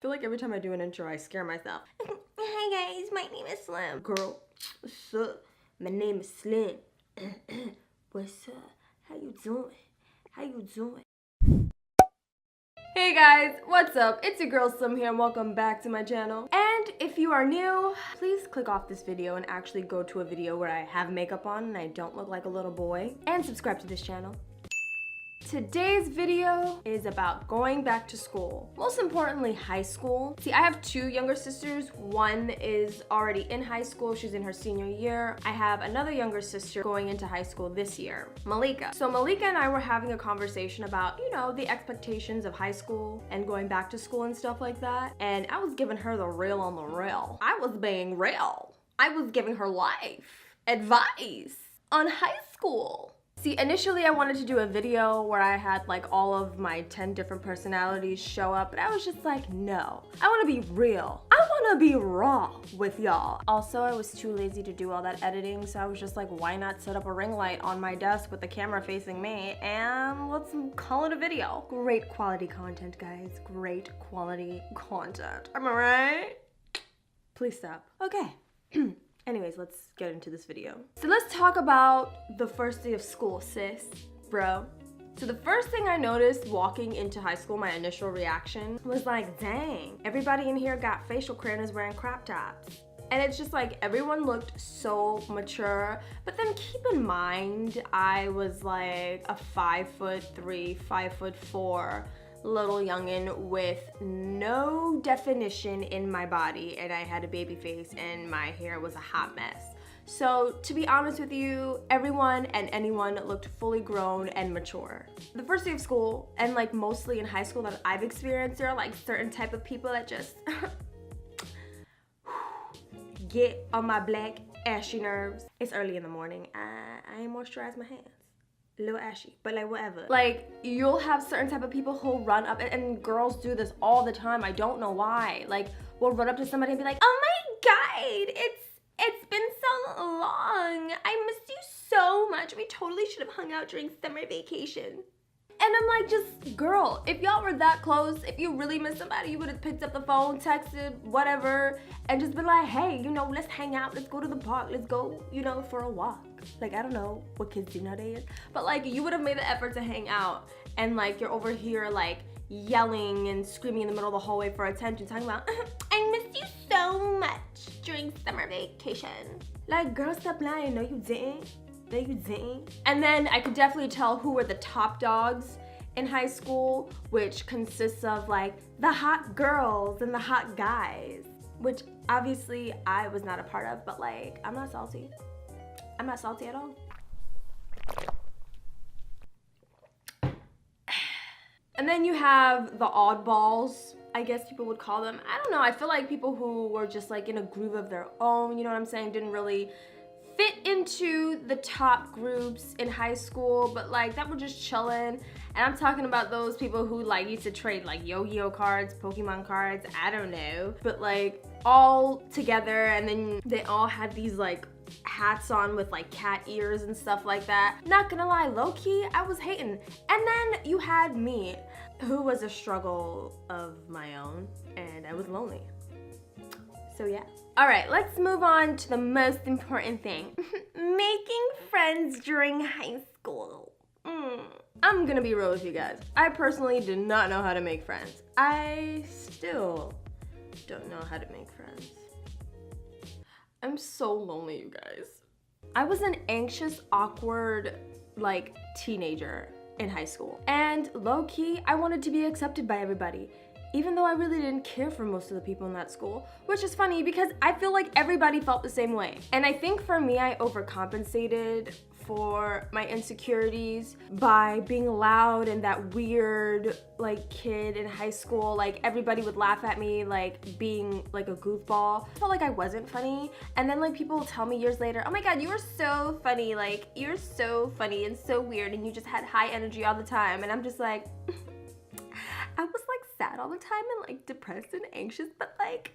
feel like every time I do an intro, I scare myself. Hi guys, my name is Slim. Girl, what's up? My name is Slim. What's up? How you doing? How you doing? Hey guys, what's up? It's your girl Slim here and welcome back to my channel. And if you are new, please click off this video and actually go to a video where I have makeup on and I don't look like a little boy. And subscribe to this channel. Today's video is about going back to school. Most importantly, high school. See, I have two younger sisters. One is already in high school. She's in her senior year. I have another younger sister going into high school this year, Malika. So Malika and I were having a conversation about, you know, the expectations of high school and going back to school and stuff like that. And I was giving her the real on the real. I was being real. I was giving her life advice on high school. See, initially I wanted to do a video where I had like all of my 10 different personalities show up, but I was just like, no. I want to be real. I want to be raw with y'all. Also, I was too lazy to do all that editing, so I was just like, why not set up a ring light on my desk with the camera facing me and let's call it a video. Great quality content, guys. Great quality content. Am I right? Please stop. Okay. Anyways, let's get into this video. So let's talk about the first day of school, sis, bro. So the first thing I noticed walking into high school, my initial reaction was like, dang, everybody in here got facial crayon is wearing crop tops. And it's just like, everyone looked so mature. But then keep in mind, I was like a 5'3", 5'4", little youngin' with no definition in my body, and I had a baby face and my hair was a hot mess. So to be honest with you, everyone and anyone looked fully grown and mature. The first day of school, and like mostly in high school that I've experienced, there are like certain type of people that just get on my black ashy nerves. It's early in the morning. I ain't moisturized my hands. A little ashy, but like whatever. Like, you'll have certain type of people who'll run up, and girls do this all the time. I don't know why. Like, we'll run up to somebody and be like, oh my god, it's been so long. I missed you so much. We totally should have hung out during summer vacation. And I'm like, just, girl, if y'all were that close, if you really missed somebody, you would have picked up the phone, texted, whatever, and just been like, hey, you know, let's hang out, let's go to the park, let's go, you know, for a walk. Like, I don't know what kids do nowadays, but like, you would have made the effort to hang out, and like, you're over here like yelling and screaming in the middle of the hallway for attention, talking about, I missed you so much during summer vacation. Like, girl, stop lying. No, you didn't. No, you didn't. And then I could definitely tell who were the top dogs in high school, which consists of like the hot girls and the hot guys, which obviously I was not a part of, but like, I'm not salty. I'm not salty at all. And then you have the oddballs, I guess people would call them. I don't know, I feel like people who were just like in a groove of their own, you know what I'm saying, didn't really fit into the top groups in high school, but like that were just chilling. And I'm talking about those people who like used to trade like Yu-Gi-Oh cards, Pokemon cards, I don't know, but like all together, and then they all had these like hats on with like cat ears and stuff like that. Not gonna lie, low-key, I was hating. And then you had me, who was a struggle of my own, and I was lonely. So yeah. All right, let's move on to the most important thing. Making friends during high school. I'm gonna be real with you guys. I personally did not know how to make friends. I still don't know how to make friends. I'm so lonely, you guys. I was an anxious, awkward, like, teenager in high school. And low-key, I wanted to be accepted by everybody, even though I really didn't care for most of the people in that school, which is funny because I feel like everybody felt the same way. And I think for me, I overcompensated for my insecurities by being loud and that weird like kid in high school. Like everybody would laugh at me like being like a goofball. I felt like I wasn't funny, and then like people will tell me years later, oh my god, you were so funny, like you're so funny and so weird and you just had high energy all the time. And I'm just like I was like sad all the time and like depressed and anxious, but like,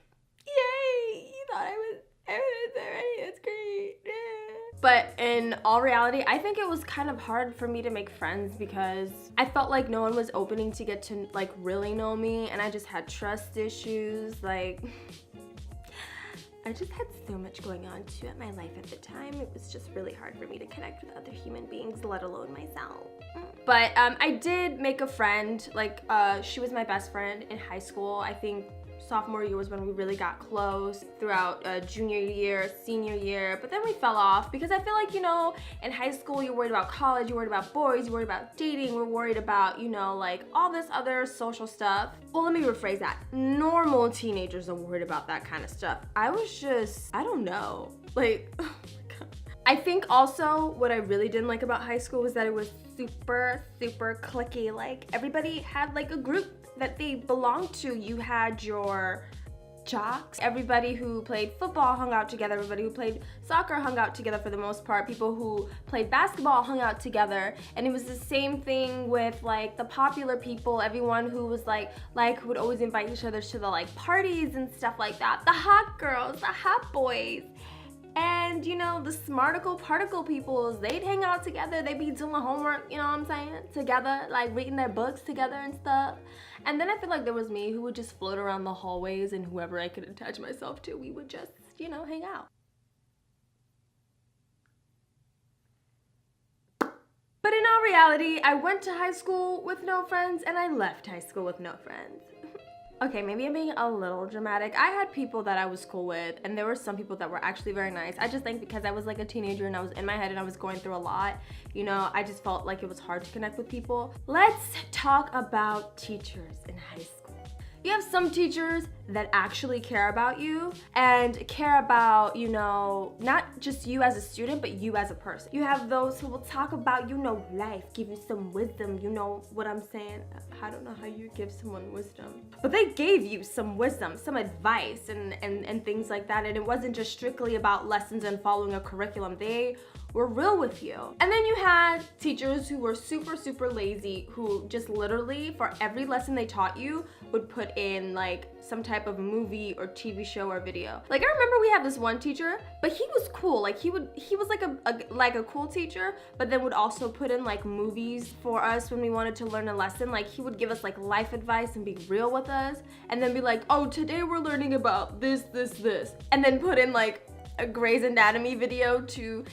yay, you thought I was already, that's great. Yeah. But in all reality, I think it was kind of hard for me to make friends because I felt like no one was opening to get to like really know me, and I just had trust issues. Like, I just had so much going on too at my life at the time. It was just really hard for me to connect with other human beings, let alone myself. But I did make a friend. Like, she was my best friend in high school. I think sophomore year was when we really got close, throughout junior year, senior year, but then we fell off because I feel like, you know, in high school you're worried about college, you're worried about boys, you're worried about dating, we're worried about, you know, like all this other social stuff. Well, let me rephrase that. Normal teenagers are worried about that kind of stuff. I was just, I don't know, like, oh my God. I think also what I really didn't like about high school was that it was super cliquey. Like, everybody had like a group that they belonged to. You had your jocks, everybody who played football hung out together, everybody who played soccer hung out together for the most part, people who played basketball hung out together, and it was the same thing with like the popular people, everyone who was like who would always invite each other to the like parties and stuff like that, the hot girls, the hot boys. And you know, the smarticle particle peoples, they'd hang out together, they'd be doing homework, you know what I'm saying, together, like reading their books together and stuff. And then I feel like there was me who would just float around the hallways, and whoever I could attach myself to, we would just, you know, hang out. But in all reality, I went to high school with no friends, and I left high school with no friends. Okay, maybe I'm being a little dramatic. I had people that I was cool with, and there were some people that were actually very nice. I just think because I was like a teenager and I was in my head and I was going through a lot, you know, I just felt like it was hard to connect with people. Let's talk about teachers in high school. You have some teachers that actually care about you and care about, you know, not just you as a student, but you as a person. You have those who will talk about, you know, life, give you some wisdom, you know what I'm saying? I don't know how you give someone wisdom, but they gave you some wisdom, some advice and things like that. And it wasn't just strictly about lessons and following a curriculum. They were real with you. And then you had teachers who were super lazy, who just literally for every lesson they taught you would put in like some type of movie or TV show or video. Like, I remember we had this one teacher, but he was cool. Like, he was like a cool teacher, but then would also put in like movies for us when we wanted to learn a lesson. Like, he would give us like life advice and be real with us, and then be like, oh, today we're learning about this, and then put in like a Grey's Anatomy video to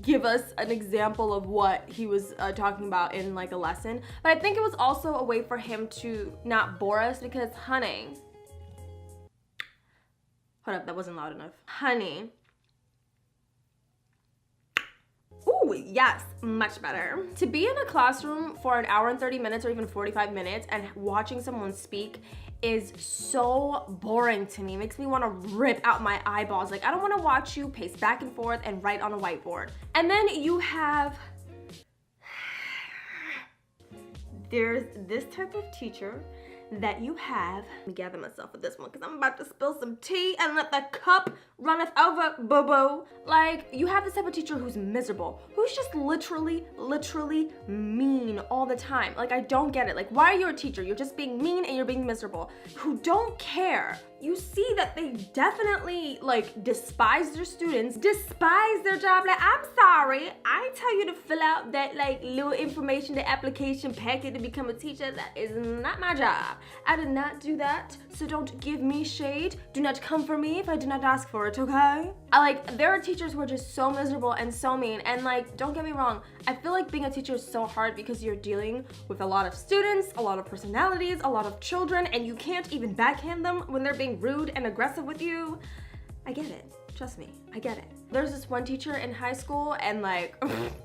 give us an example of what he was talking about in like a lesson. But I think it was also a way for him to not bore us, because honey, hold up, that wasn't loud enough. Honey, ooh, yes, much better. To be in a classroom for an hour and 30 minutes or even 45 minutes and watching someone speak is so boring to me. It makes me want to rip out my eyeballs. Like, I don't want to watch you pace back and forth and write on a whiteboard. And then you have, there's this type of teacher that you have. Let me gather myself with this one because I'm about to spill some tea and let the cup runneth over, boo-boo. Like, you have this type of teacher who's miserable, who's just literally mean all the time. Like, I don't get it. Like, why are you a teacher? You're just being mean and you're being miserable. Who don't care. You see that they definitely like despise their students, despise their job. Like, I'm sorry, I tell you to fill out that like little information, the application packet to become a teacher. That is not my job. I did not do that, so don't give me shade. Do not come for me if I did not ask for it, okay? There are teachers who are just so miserable and so mean, and like, don't get me wrong, I feel like being a teacher is so hard because you're dealing with a lot of students, a lot of personalities, a lot of children, and you can't even backhand them when they're being rude and aggressive with you. I get it. Trust me, I get it. There's this one teacher in high school, and like,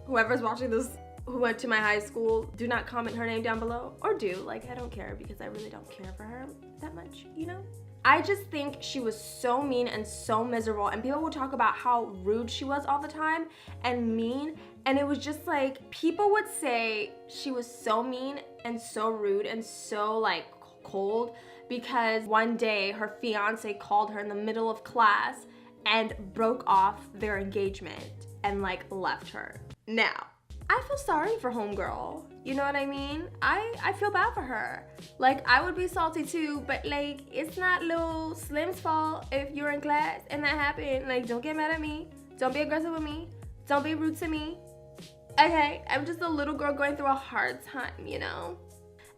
whoever's watching this who went to my high school, do not comment her name down below, or do, like, I don't care, because I really don't care for her that much, you know? I just think she was so mean and so miserable, and people would talk about how rude she was all the time and mean, and it was just like, people would say she was so mean and so rude and so like cold because one day her fiance called her in the middle of class and broke off their engagement and like left her. Now, I feel sorry for homegirl, you know what I mean? I feel bad for her. Like, I would be salty too, but like, it's not little Slim's fault if you're in class and that happened. Like, don't get mad at me. Don't be aggressive with me. Don't be rude to me. Okay, I'm just a little girl going through a hard time, you know?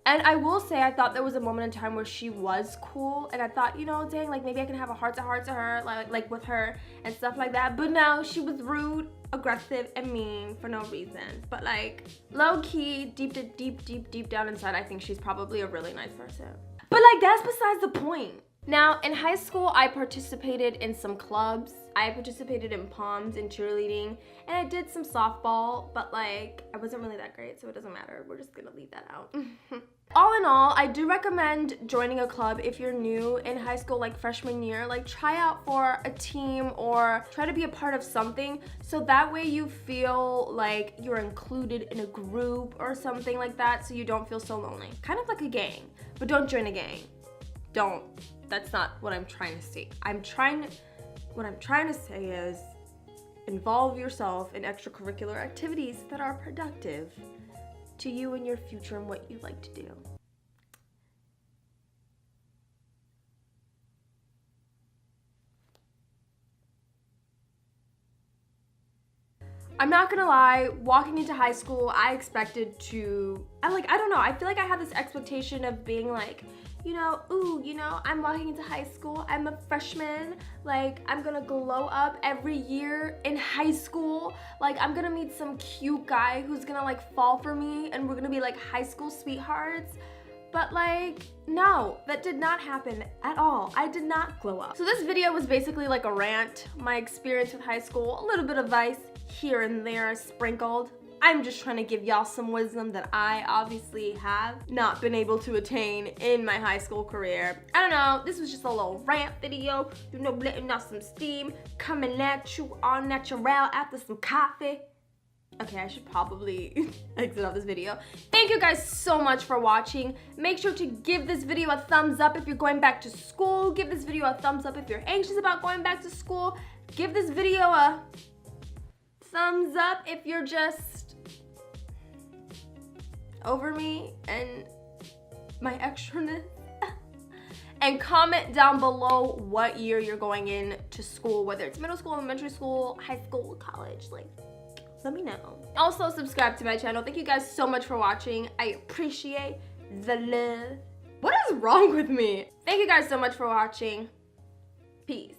And I will say, I thought there was a moment in time where she was cool, and I thought, you know, dang, like maybe I can have a heart-to-heart to her, like with her and stuff like that. But no, she was rude, aggressive, and mean for no reason. But like, low-key, deep down inside, I think she's probably a really nice person. But like, that's besides the point. Now, in high school, I participated in some clubs. I participated in poms and cheerleading, and I did some softball, but like, I wasn't really that great, so it doesn't matter. We're just gonna leave that out. All in all, I do recommend joining a club if you're new in high school, like freshman year. Like, try out for a team or try to be a part of something, so that way you feel like you're included in a group or something like that, so you don't feel so lonely. Kind of like a gang, but don't join a gang. Don't. That's not what I'm trying to say. What I'm trying to say is involve yourself in extracurricular activities that are productive to you and your future and what you like to do. I'm not gonna lie, walking into high school, I expected to, I don't know, I feel like I had this expectation of being like, you know, ooh, you know, I'm walking into high school, I'm a freshman, like, I'm gonna glow up every year in high school, like, I'm gonna meet some cute guy who's gonna, like, fall for me, and we're gonna be, like, high school sweethearts. But, like, no, that did not happen at all. I did not glow up. So this video was basically like a rant, my experience with high school, a little bit of advice here and there sprinkled. I'm just trying to give y'all some wisdom that I obviously have not been able to attain in my high school career. I don't know, this was just a little rant video, you know, letting off some steam, coming at you all natural after some coffee. Okay, I should probably exit out this video. Thank you guys so much for watching. Make sure to give this video a thumbs up if you're going back to school. Give this video a thumbs up if you're anxious about going back to school. Give this video a thumbs up if you're just over me and my extraness. And comment down below what year you're going into school, whether it's middle school, elementary school, high school, college, like, let me know. Also, subscribe to my channel. Thank you guys so much for watching. I appreciate the love. What is wrong with me? Thank you guys so much for watching. Peace.